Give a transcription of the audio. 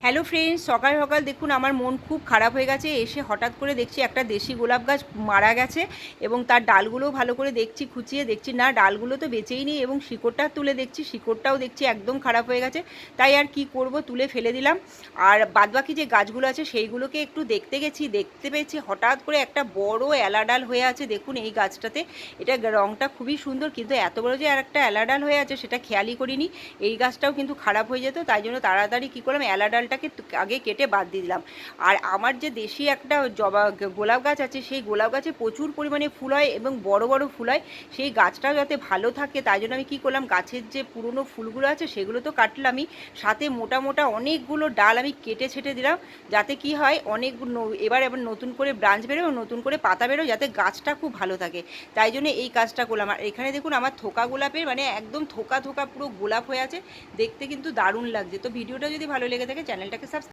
Hello friends, সকাল সকাল দেখুন আমার মন খুব খারাপ হয়ে গেছে। এসে হঠাৎ করে দেখছি একটা দেশি গোলাপ গাছ মারা গেছে এবং তার ডালগুলোও ভালো করে দেখছি, খুঁচিয়ে দেখছি না ডালগুলো তো বেঁচেই নেই এবং শিকড়টা তুলে দেখছি শিকড়টাও দেখছি একদম খারাপ হয়ে গেছে। তাই আর কি করব, তুলে ফেলে দিলাম। আর বাদবাকি যে গাছগুলো আছে সেইগুলোকে একটু দেখতে গেছি, দেখতে পেয়েছি হঠাৎ করে একটা বড় এলা ডাল হয়ে আছে। দেখুন এই গাছটাতে, এটা রঙটা খুবই সুন্দর, কিন্তু এত বড় যে আর একটা এলা ডাল হয়ে আছে সেটা খেয়ালই করিনি। এই গাছটাও কিন্তু খারাপ হয়ে যেত, তাই জন্য তাড়াতাড়ি কী করলাম, এলা ডালটাকে আগে কেটে বাদ দিয়ে দিলাম। আর আমার যে দেশি একটা গোলাপ গাছ আছে, সেই গোলাপ গাছে প্রচুর পরিমাণে ফুল হয় এবং বড় বড় ফুল হয়। সেই গাছটাও যাতে ভালো থাকে তাই জন্য আমি কী করলাম, গাছের যে পুরনো ফুলগুলো আছে সেগুলো তো কাটলামই, সাথে মোটা মোটা অনেকগুলো ডাল আমি কেটে ছেটে দিলাম, যাতে কি হয় অনেক এবার নতুন করে ব্রাঞ্চ বেরোয়, নতুন করে পাতা বেরোয়, যাতে গাছটা খুব ভালো থাকে। তাই জন্য এই কাজটা করলাম। আর এখানে দেখুন আমার থোকা গোলাপের মানে একদম থোকা থোকা পুরো গোলাপ হয়ে আছে, দেখতে কিন্তু দারুণ লাগছে। তো ভিডিওটা যদি ভালো লেগে থাকে চ্যানেলটাকে সাবস্ক্রাইব